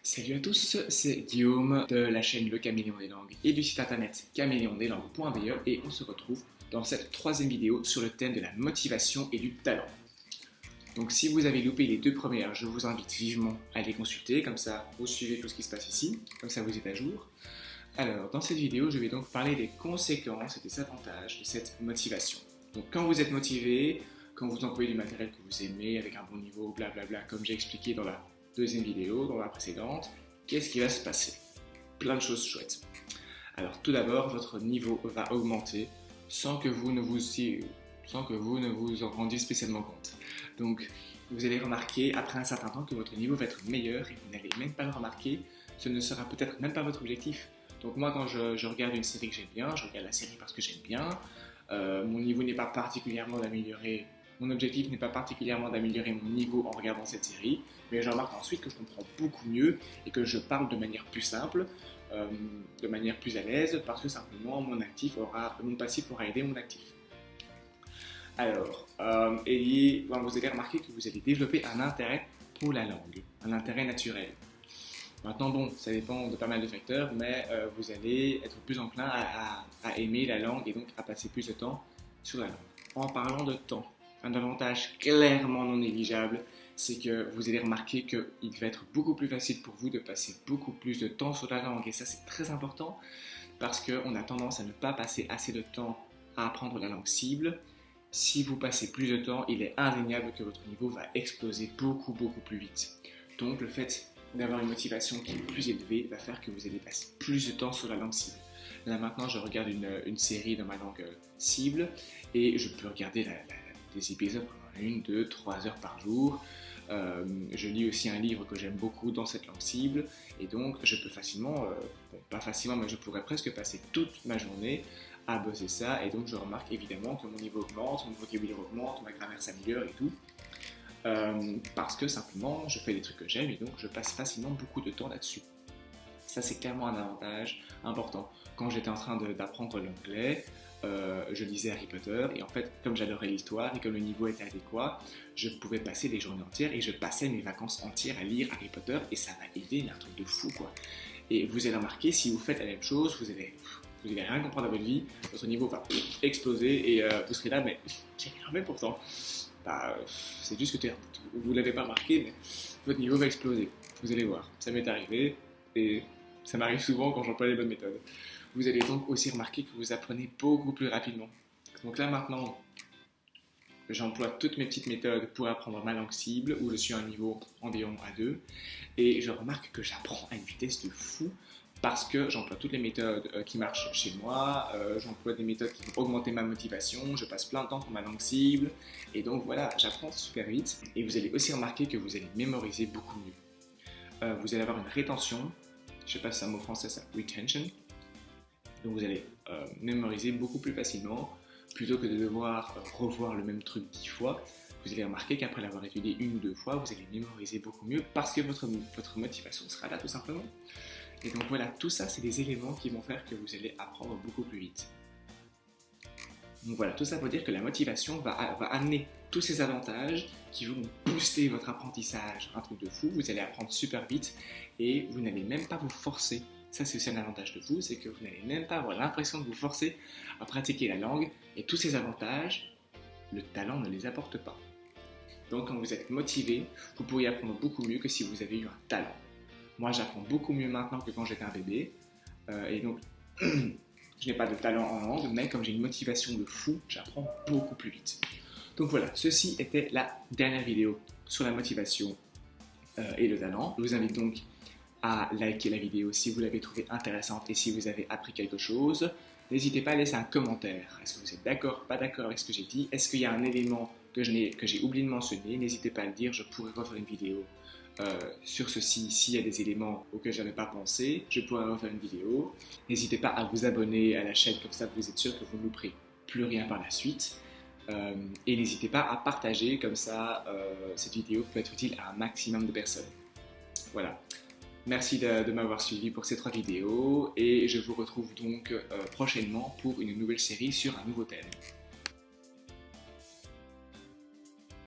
Salut à tous, c'est Guillaume de la chaîne Le Caméléon des Langues et du site internet caméléondelangues.be et on se retrouve dans cette troisième vidéo sur le thème de la motivation et du talent. Donc si vous avez loupé les deux premières, je vous invite vivement à les consulter, comme ça vous suivez tout ce qui se passe ici, comme ça vous êtes à jour. Alors dans cette vidéo, je vais donc parler des conséquences et des avantages de cette motivation. Donc quand vous êtes motivé, quand vous employez du matériel que vous aimez avec un bon niveau, blablabla, comme j'ai expliqué dans la deuxième vidéo, dans la précédente, qu'est-ce qui va se passer? Plein de choses chouettes. Alors tout d'abord, votre niveau va augmenter sans que vous ne vous en rendiez spécialement compte. Donc vous allez remarquer après un certain temps que votre niveau va être meilleur et vous n'allez même pas le remarquer, ce ne sera peut-être même pas votre objectif. Donc moi quand je regarde une série que j'aime bien, je regarde la série parce que j'aime bien, mon niveau n'est pas particulièrement d'améliorer. Mon objectif n'est pas particulièrement d'améliorer mon niveau en regardant cette série, mais je remarque ensuite que je comprends beaucoup mieux et que je parle de manière plus simple, de manière plus à l'aise, parce que simplement mon passif aura aidé mon actif. Alors, vous allez remarquer que vous allez développer un intérêt pour la langue, un intérêt naturel. Maintenant, bon, ça dépend de pas mal de facteurs, mais vous allez être plus enclin à aimer la langue et donc à passer plus de temps sur la langue. En parlant de temps, un avantage clairement non négligeable, c'est que vous allez remarquer qu'il va être beaucoup plus facile pour vous de passer beaucoup plus de temps sur la langue. Et ça, c'est très important parce qu'on a tendance à ne pas passer assez de temps à apprendre la langue cible. Si vous passez plus de temps, il est indéniable que votre niveau va exploser beaucoup plus vite. Donc, le fait d'avoir une motivation qui est plus élevée va faire que vous allez passer plus de temps sur la langue cible. Là, maintenant, je regarde une série dans ma langue cible et je peux regarder des épisodes pendant 1, 2, 3 heures par jour. Je lis aussi un livre que j'aime beaucoup dans cette langue cible et donc je peux facilement, pas facilement, mais je pourrais presque passer toute ma journée à bosser ça et donc je remarque évidemment que mon niveau augmente, mon vocabulaire augmente, ma grammaire s'améliore et tout. Parce que simplement je fais des trucs que j'aime et donc je passe facilement beaucoup de temps là-dessus. Ça c'est clairement un avantage important. Quand j'étais en train d'apprendre l'anglais, je lisais Harry Potter et en fait comme j'adorais l'histoire et comme le niveau était adéquat, je pouvais passer des journées entières et je passais mes vacances entières à lire Harry Potter et ça m'a aidé, mais un truc de fou quoi. Et vous allez remarquer, si vous faites la même chose, vous allez rien comprendre à votre vie, votre niveau va exploser et vous serez là, mais j'ai rien fait pourtant. C'est juste que vous ne l'avez pas remarqué, mais votre niveau va exploser. Vous allez voir, ça m'est arrivé et ça m'arrive souvent quand j'emploie les bonnes méthodes. Vous allez donc aussi remarquer que vous apprenez beaucoup plus rapidement. Donc là maintenant, j'emploie toutes mes petites méthodes pour apprendre ma langue cible, où je suis à un niveau environ A2, et je remarque que j'apprends à une vitesse de fou, parce que j'emploie toutes les méthodes qui marchent chez moi, j'emploie des méthodes qui vont augmenter ma motivation, je passe plein de temps pour ma langue cible, et donc voilà, j'apprends super vite, et vous allez aussi remarquer que vous allez mémoriser beaucoup mieux. Vous allez avoir une rétention, je ne sais pas si c'est un mot français ça, retention, donc vous allez mémoriser beaucoup plus facilement, plutôt que de devoir revoir le même truc 10 fois, vous allez remarquer qu'après l'avoir étudié 1 ou 2 fois, vous allez mémoriser beaucoup mieux, parce que votre motivation sera là tout simplement. Et donc voilà, tout ça, c'est des éléments qui vont faire que vous allez apprendre beaucoup plus vite. Donc voilà, tout ça pour dire que la motivation va amener tous ces avantages qui vont booster votre apprentissage. Un truc de fou, vous allez apprendre super vite et vous n'allez même pas vous forcer. Ça, c'est aussi un avantage de vous, c'est que vous n'allez même pas avoir l'impression de vous forcer à pratiquer la langue. Et tous ces avantages, le talent ne les apporte pas. Donc quand vous êtes motivé, vous pourriez apprendre beaucoup mieux que si vous avez eu un talent. Moi, j'apprends beaucoup mieux maintenant que quand j'étais un bébé. Et donc, je n'ai pas de talent en langue, mais comme j'ai une motivation de fou, j'apprends beaucoup plus vite. Donc voilà, ceci était la dernière vidéo sur la motivation et le talent. Je vous invite donc à liker la vidéo si vous l'avez trouvée intéressante et si vous avez appris quelque chose. N'hésitez pas à laisser un commentaire. Est-ce que vous êtes d'accord, pas d'accord avec ce que j'ai dit? Est-ce qu'il y a un élément que j'ai oublié de mentionner? N'hésitez pas à le dire, je pourrais refaire une vidéo sur ceci. S'il y a des éléments auxquels je n'avais pas pensé, je pourrais refaire une vidéo. N'hésitez pas à vous abonner à la chaîne, comme ça vous êtes sûr que vous ne louperez plus rien par la suite. Et n'hésitez pas à partager, comme ça cette vidéo peut être utile à un maximum de personnes. Voilà. Merci de m'avoir suivi pour ces 3 vidéos et je vous retrouve donc prochainement pour une nouvelle série sur un nouveau thème.